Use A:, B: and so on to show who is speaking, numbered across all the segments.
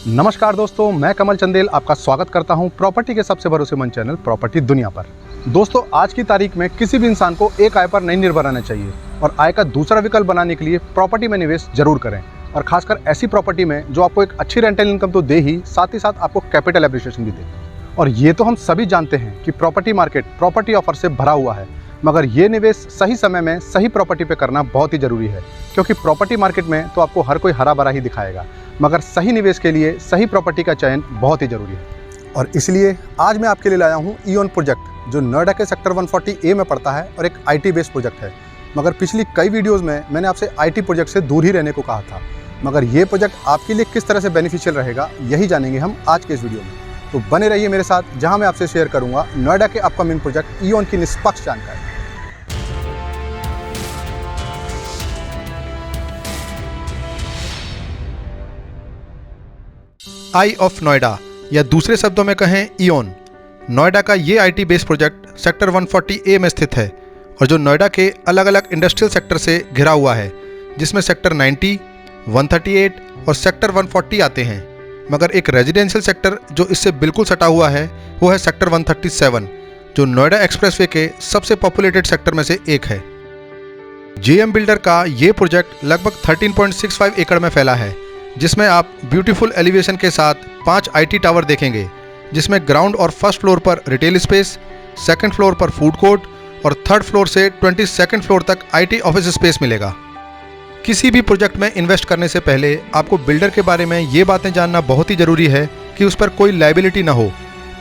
A: नमस्कार दोस्तों, मैं कमल चंदेल आपका स्वागत करता हूं प्रॉपर्टी के सबसे भरोसेमंद चैनल प्रॉपर्टी दुनिया पर। दोस्तों, आज की तारीख में किसी भी इंसान को एक आय पर नहीं निर्भर रहना चाहिए और आय का दूसरा विकल्प बनाने के लिए प्रॉपर्टी में निवेश जरूर करें, और खासकर ऐसी प्रॉपर्टी में जो आपको एक अच्छी रेंटल इनकम तो दे ही, साथ ही साथ आपको कैपिटल एप्रिसिएशन भी दे। और ये तो हम सभी जानते हैं कि प्रॉपर्टी मार्केट प्रॉपर्टी ऑफर से भरा हुआ है, मगर ये निवेश सही समय में सही प्रॉपर्टी पे करना बहुत ही ज़रूरी है, क्योंकि प्रॉपर्टी मार्केट में तो आपको हर कोई हरा भरा ही दिखाएगा, मगर सही निवेश के लिए सही प्रॉपर्टी का चयन बहुत ही ज़रूरी है। और इसलिए आज मैं आपके लिए लाया हूँ ईओन प्रोजेक्ट, जो नोएडा के सेक्टर 140A में पड़ता है और एक IT बेस्ड प्रोजेक्ट है। मगर पिछली कई वीडियोज़ में मैंने आपसे IT प्रोजेक्ट से दूर ही रहने को कहा था, मगर ये प्रोजेक्ट आपके लिए किस तरह से बेनिफिशियल रहेगा यही जानेंगे हम आज के इस वीडियो में। तो बने रहिए मेरे साथ, जहाँ मैं आपसे शेयर करूँगा नोएडा के अपकमिंग प्रोजेक्ट ईओन की निष्पक्ष जानकारी।
B: आई ऑफ नोएडा, या दूसरे शब्दों में कहें ईओन। नोएडा का ये IT based project sector 140A में स्थित है और जो नोएडा के अलग अलग इंडस्ट्रियल सेक्टर से घिरा हुआ है, जिसमें सेक्टर 90, 138 और सेक्टर 140 आते हैं। मगर एक रेजिडेंशियल सेक्टर जो इससे बिल्कुल सटा हुआ है वो है सेक्टर 137, जो नोएडा एक्सप्रेसवे के सबसे पॉपुलेटेड सेक्टर में से एक है। JM बिल्डर का ये प्रोजेक्ट लगभग 13.65 एकड़ में फैला है, जिसमें आप ब्यूटीफुल एलिवेशन के साथ 5 IT टावर देखेंगे, जिसमें ग्राउंड और फर्स्ट फ्लोर पर रिटेल स्पेस, सेकंड फ्लोर पर फूड कोर्ट और थर्ड फ्लोर से 22nd फ्लोर तक IT ऑफिस स्पेस मिलेगा। किसी भी प्रोजेक्ट में इन्वेस्ट करने से पहले आपको बिल्डर के बारे में ये बातें जानना बहुत ही ज़रूरी है कि उस पर कोई लायबिलिटी ना हो,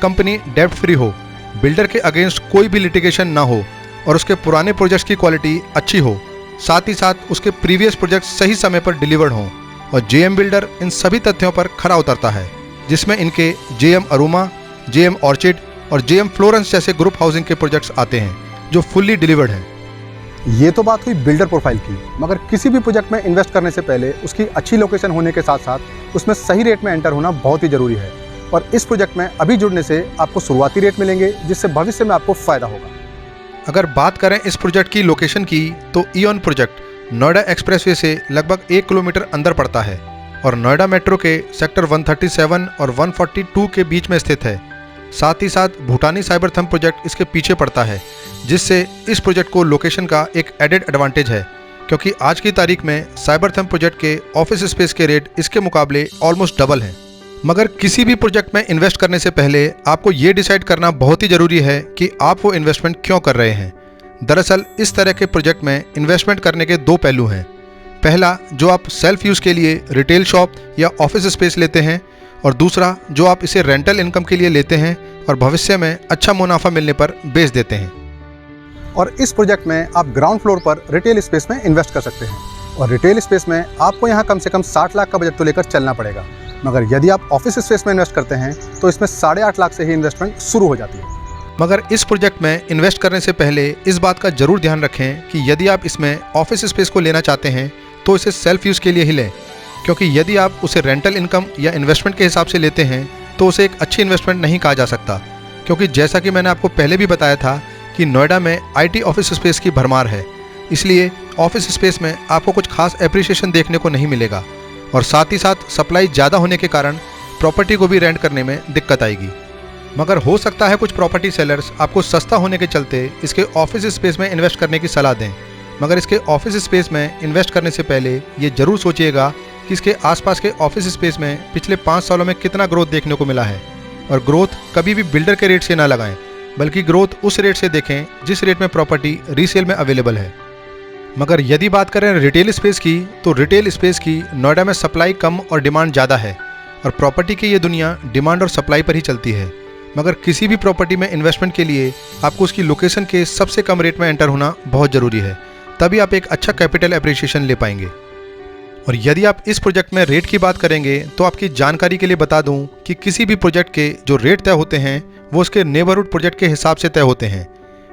B: कंपनी डेब्ट फ्री हो, बिल्डर के अगेंस्ट कोई भी लिटिगेशन ना हो और उसके पुराने प्रोजेक्ट्स की क्वालिटी अच्छी हो, साथ ही साथ उसके प्रीवियस प्रोजेक्ट सही समय पर डिलीवर्ड हों। और JM बिल्डर इन सभी तथ्यों पर खरा उतरता है, जिसमें इनके JM अरोमा, JM ऑर्चिड और JM फ्लोरेंस जैसे ग्रुप हाउसिंग के प्रोजेक्ट्स आते हैं जो फुल्ली डिलीवर्ड हैं।
A: ये तो बात हुई बिल्डर प्रोफाइल की, मगर किसी भी प्रोजेक्ट में इन्वेस्ट करने से पहले उसकी अच्छी लोकेशन होने के साथ साथ उसमें सही रेट में एंटर होना बहुत ही ज़रूरी है। और इस प्रोजेक्ट में अभी जुड़ने से आपको शुरुआती रेट मिलेंगे, जिससे भविष्य में आपको फ़ायदा होगा।
B: अगर बात करें इस प्रोजेक्ट की लोकेशन की, तो ईओन प्रोजेक्ट नोएडा एक्सप्रेसवे से लगभग 1 किलोमीटर अंदर पड़ता है और नोएडा मेट्रो के सेक्टर 137 और 142 के बीच में स्थित है। साथ ही साथ भूटानी साइबर थंब प्रोजेक्ट इसके पीछे पड़ता है, जिससे इस प्रोजेक्ट को लोकेशन का एक एडेड एडवांटेज है, क्योंकि आज की तारीख में साइबर थंब प्रोजेक्ट के ऑफिस स्पेस के रेट इसके मुकाबले ऑलमोस्ट डबल हैं। मगर किसी भी प्रोजेक्ट में इन्वेस्ट करने से पहले आपको ये डिसाइड करना बहुत ही ज़रूरी है कि आप वो इन्वेस्टमेंट क्यों कर रहे हैं। दरअसल इस तरह के प्रोजेक्ट में इन्वेस्टमेंट करने के 2 पहलू हैं। पहला, जो आप सेल्फ यूज़ के लिए रिटेल शॉप या ऑफिस स्पेस लेते हैं, और दूसरा, जो आप इसे रेंटल इनकम के लिए लेते हैं और भविष्य में अच्छा मुनाफा मिलने पर बेच देते हैं।
A: और इस प्रोजेक्ट में आप ग्राउंड फ्लोर पर रिटेल स्पेस में इन्वेस्ट कर सकते हैं, और रिटेल स्पेस में आपको यहाँ कम से कम 60 लाख का बजट तो लेकर चलना पड़ेगा। मगर यदि आप ऑफिस स्पेस में इन्वेस्ट करते हैं तो इसमें 8.5 लाख से ही इन्वेस्टमेंट शुरू हो जाती है।
B: मगर इस प्रोजेक्ट में इन्वेस्ट करने से पहले इस बात का जरूर ध्यान रखें कि यदि आप इसमें ऑफिस स्पेस को लेना चाहते हैं तो इसे सेल्फ यूज़ के लिए ही लें, क्योंकि यदि आप उसे रेंटल इनकम या इन्वेस्टमेंट के हिसाब से लेते हैं तो उसे एक अच्छी इन्वेस्टमेंट नहीं कहा जा सकता, क्योंकि जैसा कि मैंने आपको पहले भी बताया था कि नोएडा में IT ऑफिस स्पेस की भरमार है, इसलिए ऑफिस स्पेस में आपको कुछ खास एप्रिसिएशन देखने को नहीं मिलेगा और साथ ही साथ सप्लाई ज़्यादा होने के कारण प्रॉपर्टी को भी रेंट करने में दिक्कत आएगी। मगर हो सकता है कुछ प्रॉपर्टी सेलर्स आपको सस्ता होने के चलते इसके ऑफिस स्पेस में इन्वेस्ट करने की सलाह दें, मगर इसके ऑफिस स्पेस में इन्वेस्ट करने से पहले ये ज़रूर सोचिएगा कि इसके आसपास के ऑफिस स्पेस में पिछले 5 सालों में कितना ग्रोथ देखने को मिला है। और ग्रोथ कभी भी बिल्डर के रेट से ना लगाएं, बल्कि ग्रोथ उस रेट से देखें जिस रेट में प्रॉपर्टी रीसेल में अवेलेबल है। मगर यदि बात करें रिटेल स्पेस की, तो रिटेल स्पेस की नोएडा में सप्लाई कम और डिमांड ज़्यादा है, और प्रॉपर्टी की ये दुनिया डिमांड और सप्लाई पर ही चलती है। मगर किसी भी प्रॉपर्टी में इन्वेस्टमेंट के लिए आपको उसकी लोकेशन के सबसे कम रेट में एंटर होना बहुत ज़रूरी है, तभी आप एक अच्छा कैपिटल एप्रिसिएशन ले पाएंगे। और यदि आप इस प्रोजेक्ट में रेट की बात करेंगे तो आपकी जानकारी के लिए बता दूं कि किसी भी प्रोजेक्ट के जो रेट तय होते हैं वो उसके नेबरहुड प्रोजेक्ट के हिसाब से तय होते हैं,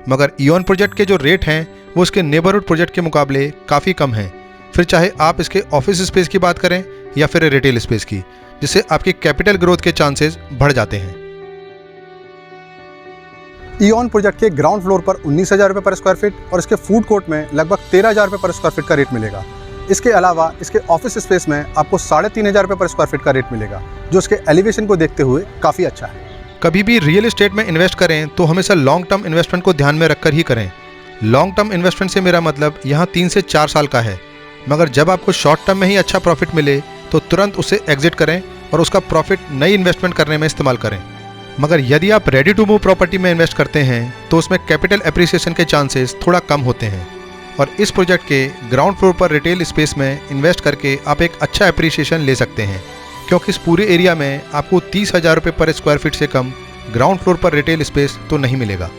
B: मगर ईओन प्रोजेक्ट के जो रेट हैं वो उसके नेबरहुड प्रोजेक्ट के मुकाबले काफ़ी कम हैं, फिर चाहे आप इसके ऑफिस स्पेस की बात करें या फिर रिटेल स्पेस की, जिससे आपकी कैपिटल ग्रोथ के चांसेस बढ़ जाते हैं।
A: ईओन प्रोजेक्ट के ग्राउंड फ्लोर पर 19,000 रुपये पर स्क्वायर फीट और इसके फूड कोर्ट में लगभग 13,000 रुपये पर स्क्वायर फीट का रेट मिलेगा। इसके अलावा इसके ऑफिस स्पेस में आपको 3,500 रुपये पर स्क्वायर फीट का रेट मिलेगा, जो इसके एलिवेशन को देखते हुए काफ़ी अच्छा है।
B: कभी भी रियल एस्टेट में इन्वेस्ट करें तो हमेशा लॉन्ग टर्म इन्वेस्टमेंट को ध्यान में रखकर ही करें। लॉन्ग टर्म इन्वेस्टमेंट से मेरा मतलब यहाँ 3 से 4 साल का है, मगर जब आपको शॉर्ट टर्म में ही अच्छा प्रॉफिट मिले तो तुरंत उसे एग्जिट करें और उसका प्रॉफिट नई इन्वेस्टमेंट करने में इस्तेमाल करें। मगर यदि आप रेडी टू मूव प्रॉपर्टी में इन्वेस्ट करते हैं तो उसमें कैपिटल एप्रिसिएशन के चांसेस थोड़ा कम होते हैं, और इस प्रोजेक्ट के ग्राउंड फ्लोर पर रिटेल स्पेस में इन्वेस्ट करके आप एक अच्छा एप्रिसिएशन ले सकते हैं, क्योंकि इस पूरे एरिया में आपको 30,000 रुपये पर स्क्वायर फीट से कम ग्राउंड फ्लोर पर रिटेल स्पेस तो नहीं मिलेगा।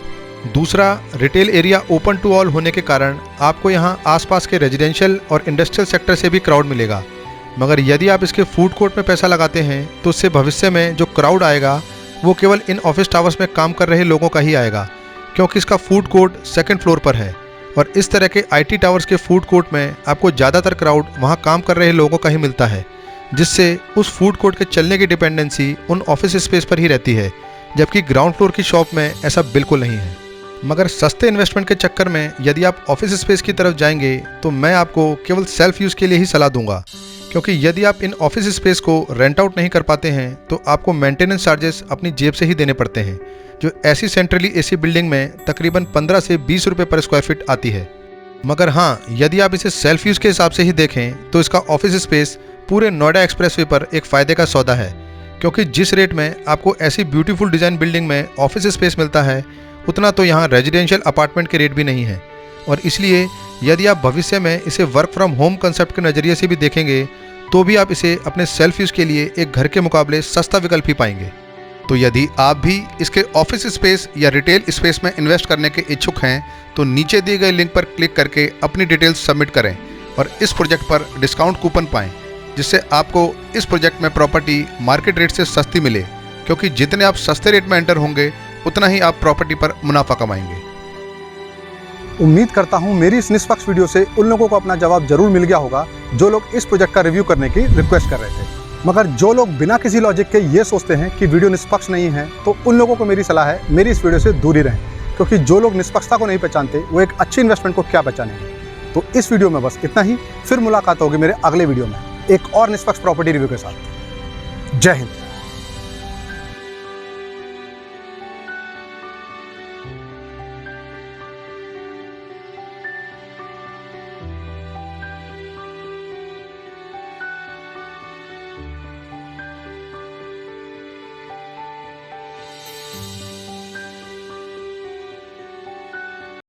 B: दूसरा, retail area open to all होने के कारण आपको यहाँ आसपास के रेजिडेंशियल और इंडस्ट्रियल सेक्टर से भी क्राउड मिलेगा। मगर यदि आप इसके फूड कोर्ट में पैसा लगाते हैं तो उससे भविष्य में जो क्राउड आएगा वो केवल इन ऑफिस टावर्स में काम कर रहे लोगों का ही आएगा, क्योंकि इसका फूड कोर्ट सेकंड फ्लोर पर है, और इस तरह के आईटी टावर्स के फूड कोर्ट में आपको ज़्यादातर क्राउड वहाँ काम कर रहे लोगों का ही मिलता है, जिससे उस फूड कोर्ट के चलने की डिपेंडेंसी उन ऑफिस स्पेस पर ही रहती है, जबकि ग्राउंड फ्लोर की शॉप में ऐसा बिल्कुल नहीं है। मगर सस्ते इन्वेस्टमेंट के चक्कर में यदि आप ऑफिस स्पेस की तरफ जाएंगे तो मैं आपको केवल सेल्फ यूज़ के लिए ही सलाह दूंगा, क्योंकि यदि आप इन ऑफिस स्पेस को रेंट आउट नहीं कर पाते हैं तो आपको मेंटेनेंस चार्जेस अपनी जेब से ही देने पड़ते हैं, जो ऐसी सेंट्रली एसी बिल्डिंग में तकरीबन 15 से 20 रुपये पर स्क्वायर फीट आती है। मगर हाँ, यदि आप इसे सेल्फ यूज़ के हिसाब से ही देखें तो इसका ऑफिस स्पेस पूरे नोएडा एक्सप्रेसवे पर एक फ़ायदे का सौदा है, क्योंकि जिस रेट में आपको ऐसी ब्यूटीफुल डिज़ाइन बिल्डिंग में ऑफिस स्पेस मिलता है उतना तो यहाँ रेजिडेंशियल अपार्टमेंट के रेट भी नहीं है। और इसलिए यदि आप भविष्य में इसे वर्क फ्रॉम होम कंसेप्ट के नज़रिए से भी देखेंगे तो भी आप इसे अपने सेल्फ यूज़ के लिए एक घर के मुकाबले सस्ता विकल्प ही पाएंगे। तो यदि आप भी इसके ऑफिस स्पेस या रिटेल स्पेस में इन्वेस्ट करने के इच्छुक हैं तो नीचे दिए गए लिंक पर क्लिक करके अपनी डिटेल्स सबमिट करें और इस प्रोजेक्ट पर डिस्काउंट कूपन पाएँ, जिससे आपको इस प्रोजेक्ट में प्रॉपर्टी मार्केट रेट से सस्ती मिले, क्योंकि जितने आप सस्ते रेट में एंटर होंगे उतना ही आप प्रॉपर्टी पर मुनाफा कमाएंगे।
A: उम्मीद करता हूं मेरी इस निष्पक्ष वीडियो से उन लोगों को अपना जवाब जरूर मिल गया होगा जो लोग इस प्रोजेक्ट का रिव्यू करने की रिक्वेस्ट कर रहे थे। मगर जो लोग बिना किसी लॉजिक के ये सोचते हैं कि वीडियो निष्पक्ष नहीं है तो उन लोगों को मेरी सलाह है मेरी इस वीडियो से दूर ही रहें, क्योंकि जो लोग निष्पक्षता को नहीं पहचानते वो एक अच्छी इन्वेस्टमेंट को क्या पहचानेंगे। तो इस वीडियो में बस इतना ही, फिर मुलाकात होगी मेरे अगले वीडियो में एक और निष्पक्ष प्रॉपर्टी रिव्यू के साथ। जय हिंद।